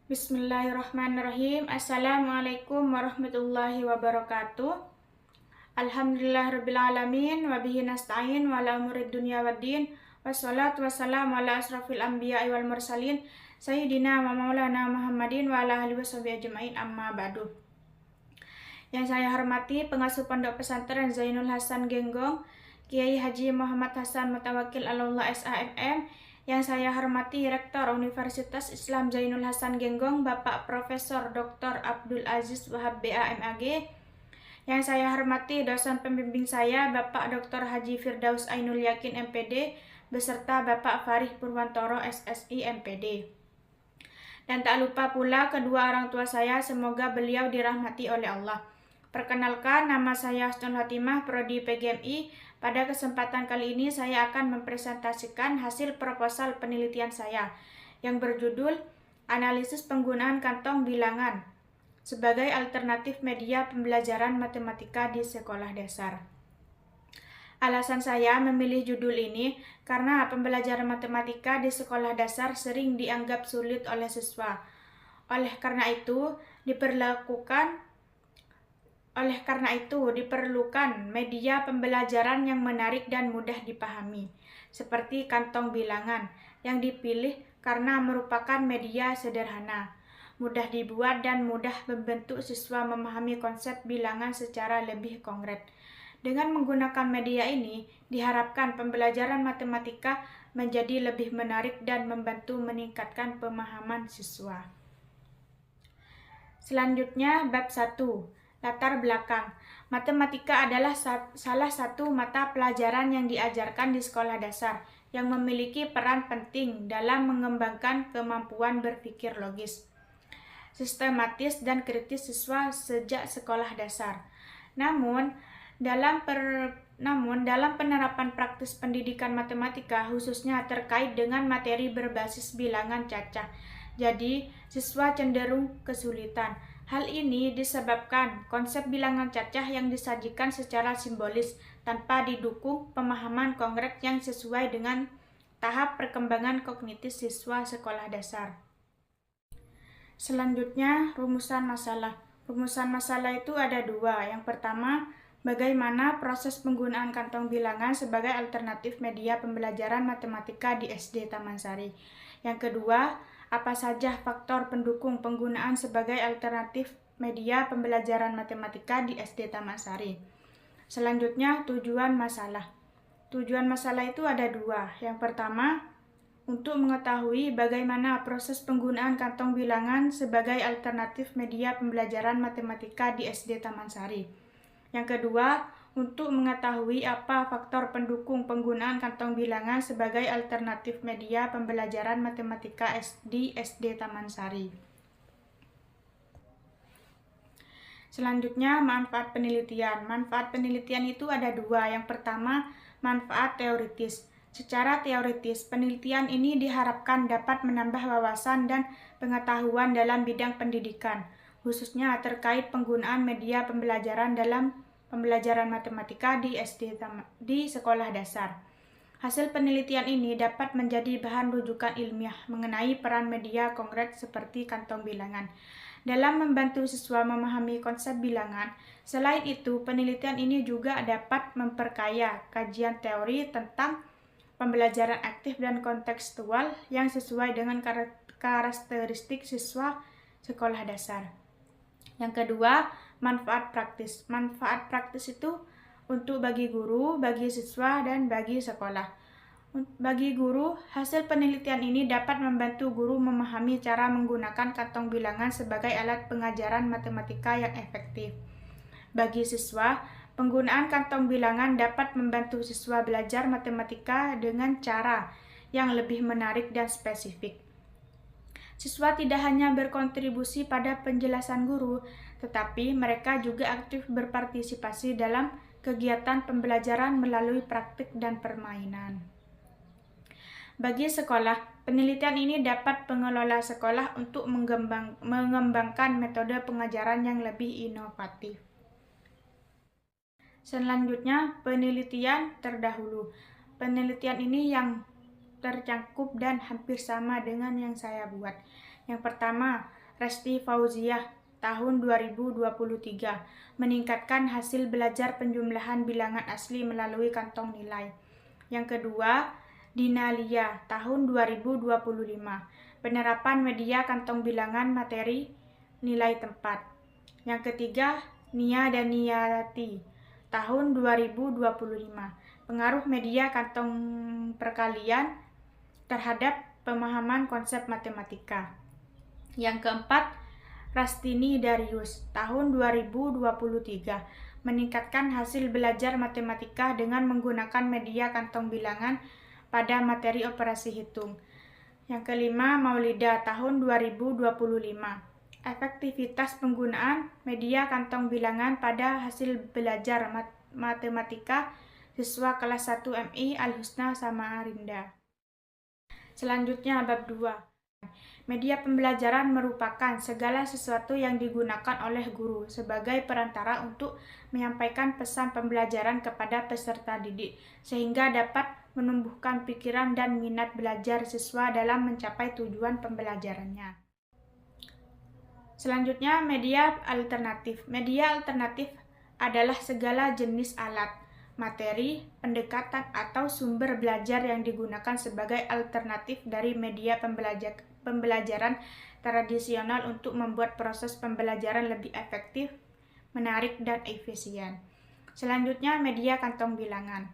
Bismillahirrahmanirrahim. Assalamualaikum warahmatullahi wabarakatuh. Alhamdulillahirrabbilalamin. Wabihi nasta'in wa ala umurid dunya waddin. Wassalatu wassalamu ala asrafil anbiya'i wal mursalin Sayyidina wa maulana Muhammadin wa ala alihi washabihi ajma'in, amma ba'du. Yang saya hormati pengasuh Pondok Pesantren Zainul Hasan Genggong, Kiai Haji Muhammad Hasan Mutawakil Allah SHMM. Yang saya hormati Rektor Universitas Islam Zainul Hasan Genggong, Bapak Profesor Dr. Abdul Aziz Wahab BA MAG. Yang saya hormati dosen pembimbing saya, Bapak Dr. Haji Firdaus Ainul Yakin MPD, beserta Bapak Farih Purwantoro SSI MPD. Dan tak lupa pula kedua orang tua saya, semoga beliau dirahmati oleh Allah. Perkenalkan, nama saya Husnul Hatimah, Prodi PGMI. Pada kesempatan kali ini saya akan mempresentasikan hasil proposal penelitian saya yang berjudul Analisis Penggunaan Kantong Bilangan sebagai Alternatif Media Pembelajaran Matematika di Sekolah Dasar. Alasan saya memilih judul ini karena pembelajaran matematika di sekolah dasar sering dianggap sulit oleh siswa. Oleh karena itu, diperlukan media pembelajaran yang menarik dan mudah dipahami, seperti kantong bilangan, yang dipilih karena merupakan media sederhana, mudah dibuat dan mudah membentuk siswa memahami konsep bilangan secara lebih konkret. Dengan menggunakan media ini, diharapkan pembelajaran matematika menjadi lebih menarik dan membantu meningkatkan pemahaman siswa. Selanjutnya, bab 1. Latar belakang. Matematika adalah salah satu mata pelajaran yang diajarkan di sekolah dasar yang memiliki peran penting dalam mengembangkan kemampuan berpikir logis, sistematis, dan kritis siswa sejak sekolah dasar. Namun, dalam penerapan praktis pendidikan matematika, khususnya terkait dengan materi berbasis bilangan cacah, jadi siswa cenderung kesulitan. Hal ini disebabkan konsep bilangan cacah yang disajikan secara simbolis tanpa didukung pemahaman konkret yang sesuai dengan tahap perkembangan kognitif siswa sekolah dasar. Selanjutnya, rumusan masalah. Rumusan masalah itu ada dua. Yang pertama, bagaimana proses penggunaan kantong bilangan sebagai alternatif media pembelajaran matematika di SD Taman Sari. Yang kedua, apa saja faktor pendukung penggunaan sebagai alternatif media pembelajaran matematika di SD Taman Sari. Selanjutnya, tujuan masalah. Tujuan masalah itu ada dua. Yang pertama, untuk mengetahui bagaimana proses penggunaan kantong bilangan sebagai alternatif media pembelajaran matematika di SD Taman Sari. Yang kedua, untuk mengetahui apa faktor pendukung penggunaan kantong bilangan sebagai alternatif media pembelajaran matematika di SD Taman Sari. Selanjutnya, manfaat penelitian. Manfaat penelitian itu ada dua. Yang pertama, manfaat teoritis. Secara teoritis, penelitian ini diharapkan dapat menambah wawasan dan pengetahuan dalam bidang pendidikan, khususnya terkait penggunaan media pembelajaran dalam pembelajaran matematika di sekolah dasar. Hasil penelitian ini dapat menjadi bahan rujukan ilmiah mengenai peran media konkret seperti kantong bilangan dalam membantu siswa memahami konsep bilangan. Selain itu, penelitian ini juga dapat memperkaya kajian teori tentang pembelajaran aktif dan kontekstual yang sesuai dengan karakteristik siswa sekolah dasar. Yang kedua, manfaat praktis. Manfaat praktis itu untuk bagi guru, bagi siswa, dan bagi sekolah. Bagi guru, hasil penelitian ini dapat membantu guru memahami cara menggunakan kantong bilangan sebagai alat pengajaran matematika yang efektif. Bagi siswa, penggunaan kantong bilangan dapat membantu siswa belajar matematika dengan cara yang lebih menarik dan spesifik. Siswa tidak hanya berkontribusi pada penjelasan guru, tetapi mereka juga aktif berpartisipasi dalam kegiatan pembelajaran melalui praktik dan permainan. Bagi sekolah, penelitian ini dapat pengelola sekolah untuk mengembangkan metode pengajaran yang lebih inovatif. Selanjutnya, penelitian terdahulu. Penelitian ini yang tercakup dan hampir sama dengan yang saya buat. Yang pertama, Resti Fauziah tahun 2023 meningkatkan hasil belajar penjumlahan bilangan asli melalui kantong nilai. Yang kedua, Dina Lia tahun 2025 penerapan media kantong bilangan materi nilai tempat. Yang ketiga, Nia Daniati tahun 2025 pengaruh media kantong perkalian terhadap pemahaman konsep matematika. Yang keempat, Rastini Darius tahun 2023 meningkatkan hasil belajar matematika dengan menggunakan media kantong bilangan pada materi operasi hitung. Yang kelima, Maulida tahun 2025 efektivitas penggunaan media kantong bilangan pada hasil belajar matematika siswa kelas 1 MI Al-Husna Samarinda. Selanjutnya, bab 2. Media pembelajaran merupakan segala sesuatu yang digunakan oleh guru sebagai perantara untuk menyampaikan pesan pembelajaran kepada peserta didik, sehingga dapat menumbuhkan pikiran dan minat belajar siswa dalam mencapai tujuan pembelajarannya. Selanjutnya, media alternatif. Media alternatif adalah segala jenis alat, materi, pendekatan, atau sumber belajar yang digunakan sebagai alternatif dari media pembelajaran tradisional untuk membuat proses pembelajaran lebih efektif, menarik, dan efisien. Selanjutnya, media kantong bilangan.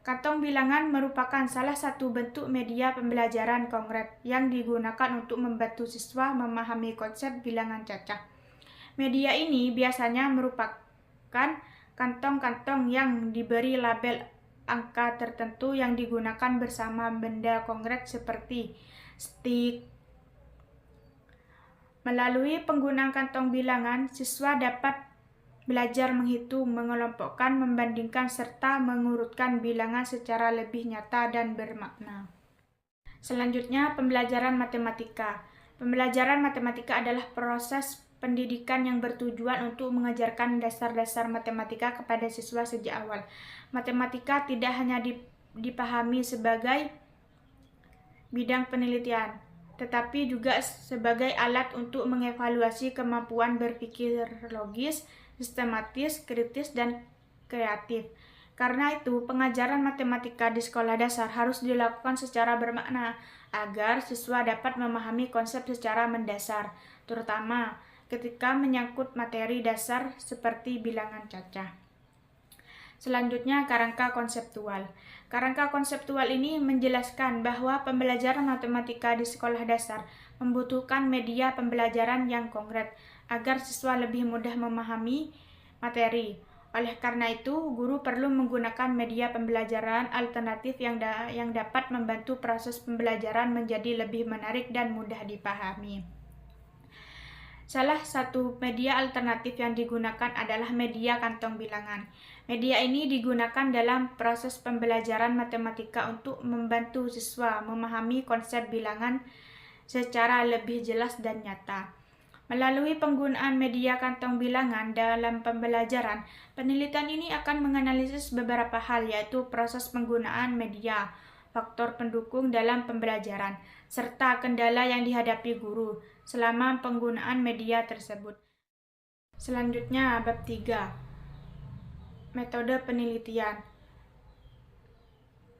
Kantong bilangan merupakan salah satu bentuk media pembelajaran konkret yang digunakan untuk membantu siswa memahami konsep bilangan cacah. Media ini biasanya merupakan kantong-kantong yang diberi label angka tertentu yang digunakan bersama benda konkret seperti stik. Melalui penggunaan kantong bilangan, siswa dapat belajar menghitung, mengelompokkan, membandingkan, serta mengurutkan bilangan secara lebih nyata dan bermakna. Selanjutnya, pembelajaran matematika. Pembelajaran matematika adalah proses pendidikan yang bertujuan untuk mengajarkan dasar-dasar matematika kepada siswa sejak awal. Matematika tidak hanya dipahami sebagai bidang penelitian, tetapi juga sebagai alat untuk mengevaluasi kemampuan berpikir logis, sistematis, kritis, dan kreatif. Karena itu, pengajaran matematika di sekolah dasar harus dilakukan secara bermakna agar siswa dapat memahami konsep secara mendasar, terutama ketika menyangkut materi dasar seperti bilangan cacah. Selanjutnya, kerangka konseptual. Kerangka konseptual ini menjelaskan bahwa pembelajaran matematika di sekolah dasar membutuhkan media pembelajaran yang konkret agar siswa lebih mudah memahami materi. Oleh karena itu, guru perlu menggunakan media pembelajaran alternatif yang dapat membantu proses pembelajaran menjadi lebih menarik dan mudah dipahami. Salah satu media alternatif yang digunakan adalah media kantong bilangan. Media ini digunakan dalam proses pembelajaran matematika untuk membantu siswa memahami konsep bilangan secara lebih jelas dan nyata. Melalui penggunaan media kantong bilangan dalam pembelajaran, penelitian ini akan menganalisis beberapa hal, yaitu proses penggunaan media, faktor pendukung dalam pembelajaran, serta kendala yang dihadapi guru selama penggunaan media tersebut. Selanjutnya, bab 3. Metode penelitian.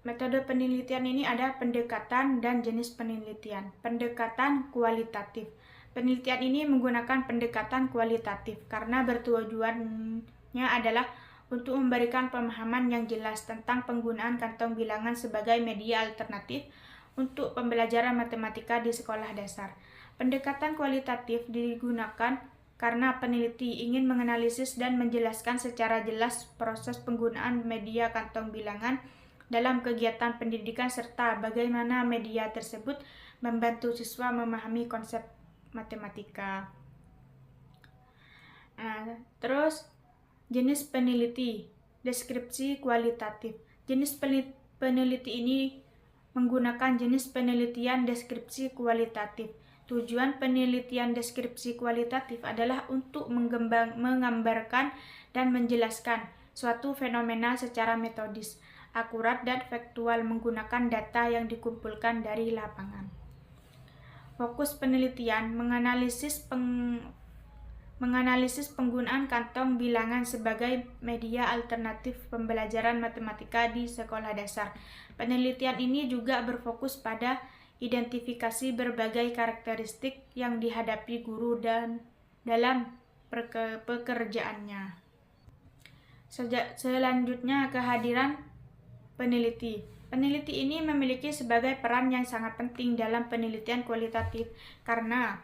Metode penelitian ini ada pendekatan dan jenis penelitian. Pendekatan kualitatif. Penelitian ini menggunakan pendekatan kualitatif karena bertujuannya adalah untuk memberikan pemahaman yang jelas tentang penggunaan kantong bilangan sebagai media alternatif untuk pembelajaran matematika di sekolah dasar. Pendekatan kualitatif digunakan karena peneliti ingin menganalisis dan menjelaskan secara jelas proses penggunaan media kantong bilangan dalam kegiatan pendidikan serta bagaimana media tersebut membantu siswa memahami konsep matematika. Terus jenis peneliti, deskripsi kualitatif. Jenis peneliti ini menggunakan jenis penelitian deskripsi kualitatif. Tujuan penelitian deskripsi kualitatif adalah untuk menggambarkan dan menjelaskan suatu fenomena secara metodis, akurat, dan faktual menggunakan data yang dikumpulkan dari lapangan. Fokus penelitian menganalisis penggunaan kantong bilangan sebagai media alternatif pembelajaran matematika di sekolah dasar. Penelitian ini juga berfokus pada identifikasi berbagai karakteristik yang dihadapi guru dan dalam pekerjaannya. Selanjutnya, kehadiran peneliti. Peneliti ini memiliki sebagai peran yang sangat penting dalam penelitian kualitatif karena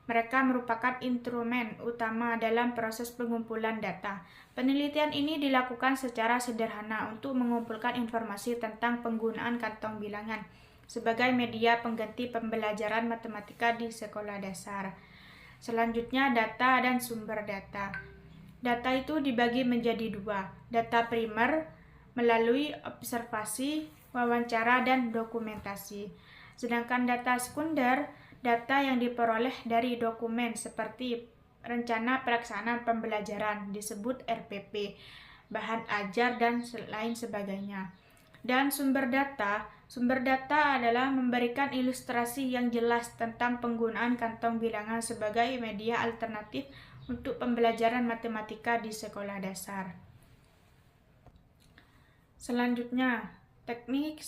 mereka merupakan instrumen utama dalam proses pengumpulan data. Penelitian ini dilakukan secara sederhana untuk mengumpulkan informasi tentang penggunaan kantong bilangan sebagai media pengganti pembelajaran matematika di sekolah dasar. Selanjutnya, data dan sumber data. Data itu dibagi menjadi dua, data primer melalui observasi, wawancara, dan dokumentasi. Sedangkan data sekunder, data yang diperoleh dari dokumen seperti rencana pelaksanaan pembelajaran disebut RPP, bahan ajar, dan lain sebagainya. Dan sumber data adalah memberikan ilustrasi yang jelas tentang penggunaan kantong bilangan sebagai media alternatif untuk pembelajaran matematika di sekolah dasar. Selanjutnya, teknik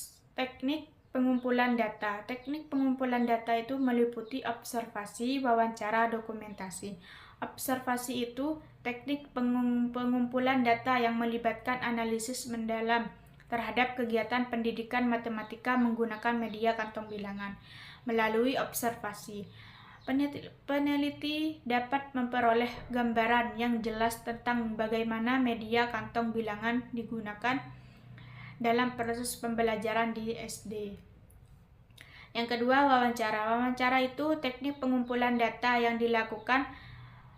pengumpulan data. Teknik pengumpulan data itu meliputi observasi, wawancara, dokumentasi. Observasi itu teknik pengumpulan data yang melibatkan analisis mendalam terhadap kegiatan pendidikan matematika menggunakan media kantong bilangan. Melalui observasi, peneliti dapat memperoleh gambaran yang jelas tentang bagaimana media kantong bilangan digunakan dalam proses pembelajaran di SD. Yang kedua, wawancara. Wawancara itu teknik pengumpulan data yang dilakukan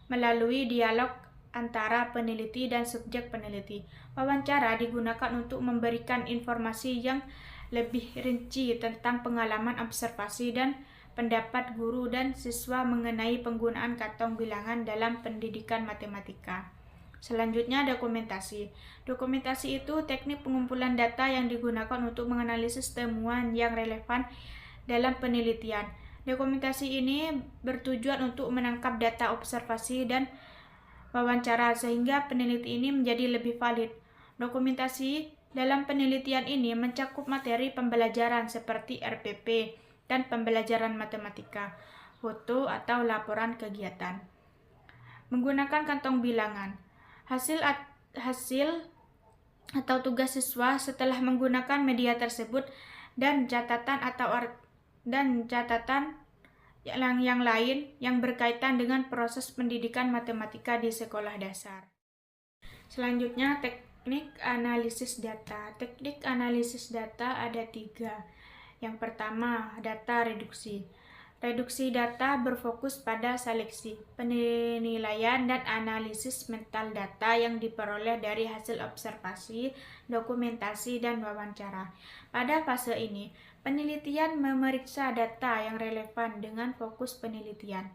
melalui dialog antara peneliti dan subjek peneliti. Wawancara digunakan untuk memberikan informasi yang lebih rinci tentang pengalaman observasi dan pendapat guru dan siswa mengenai penggunaan kantong bilangan dalam pendidikan matematika. Selanjutnya, dokumentasi. Dokumentasi itu teknik pengumpulan data yang digunakan untuk menganalisis temuan yang relevan dalam penelitian. Dokumentasi ini bertujuan untuk menangkap data observasi dan wawancara sehingga peneliti ini menjadi lebih valid. Dokumentasi dalam penelitian ini mencakup materi pembelajaran seperti RPP dan pembelajaran matematika, foto atau laporan kegiatan. Menggunakan kantong bilangan. Hasil atau tugas siswa setelah menggunakan media tersebut dan catatan yang lain yang berkaitan dengan proses pendidikan matematika di sekolah dasar. Selanjutnya, teknik analisis data. Teknik analisis data ada 3. Yang pertama, data reduksi. Reduksi data berfokus pada seleksi, penilaian, dan analisis mental data yang diperoleh dari hasil observasi, dokumentasi, dan wawancara. Pada fase ini, penelitian memeriksa data yang relevan dengan fokus penelitian,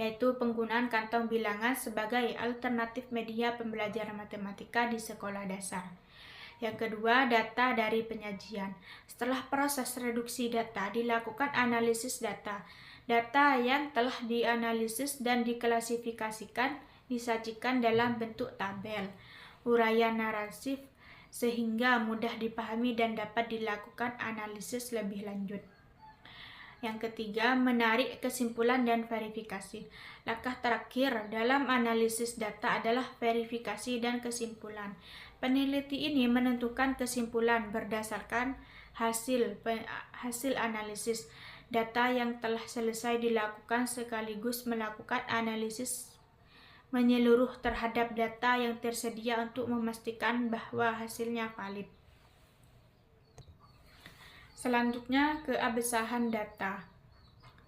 yaitu penggunaan kantong bilangan sebagai alternatif media pembelajaran matematika di sekolah dasar. Yang kedua, data dari penyajian. Setelah proses reduksi data, dilakukan analisis data. Data yang telah dianalisis dan diklasifikasikan disajikan dalam bentuk tabel, uraian narratif, sehingga mudah dipahami dan dapat dilakukan analisis lebih lanjut. Yang ketiga, menarik kesimpulan dan verifikasi. Langkah terakhir dalam analisis data adalah verifikasi dan kesimpulan. Peneliti ini menentukan kesimpulan berdasarkan hasil analisis data yang telah selesai dilakukan sekaligus melakukan analisis menyeluruh terhadap data yang tersedia untuk memastikan bahwa hasilnya valid. Selanjutnya, keabsahan data.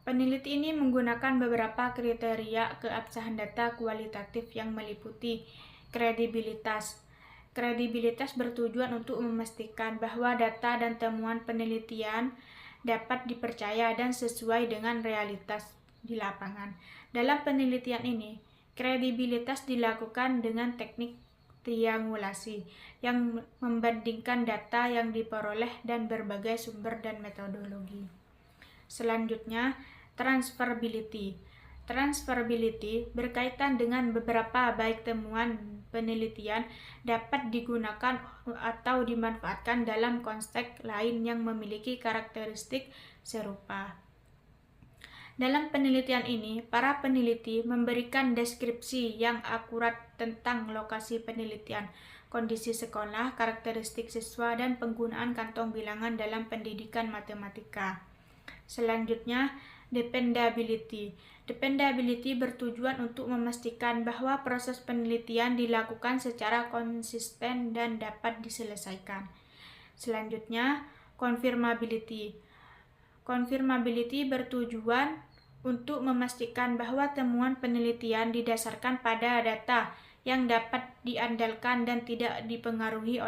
Peneliti ini menggunakan beberapa kriteria keabsahan data kualitatif yang meliputi kredibilitas. Kredibilitas bertujuan untuk memastikan bahwa data dan temuan penelitian dapat dipercaya dan sesuai dengan realitas di lapangan. Dalam penelitian ini, kredibilitas dilakukan dengan teknik triangulasi yang membandingkan data yang diperoleh dan berbagai sumber dan metodologi. Selanjutnya, transferability. Transferability berkaitan dengan beberapa baik temuan penelitian dapat digunakan atau dimanfaatkan dalam konteks lain yang memiliki karakteristik serupa. Dalam penelitian ini, para peneliti memberikan deskripsi yang akurat tentang lokasi penelitian, kondisi sekolah, karakteristik siswa, dan penggunaan kantong bilangan dalam pendidikan matematika. Selanjutnya, dependability. Dependability bertujuan untuk memastikan bahwa proses penelitian dilakukan secara konsisten dan dapat diselesaikan. Selanjutnya, confirmability. Confirmability bertujuan untuk memastikan bahwa temuan penelitian didasarkan pada data yang dapat diandalkan dan tidak dipengaruhi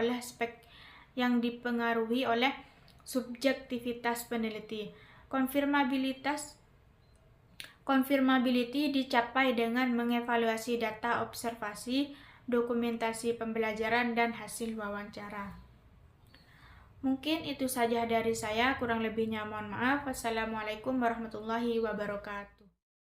oleh subjektivitas peneliti. Confirmability dicapai dengan mengevaluasi data observasi, dokumentasi pembelajaran, dan hasil wawancara. Mungkin itu saja dari saya, kurang lebihnya mohon maaf. Wassalamualaikum warahmatullahi wabarakatuh.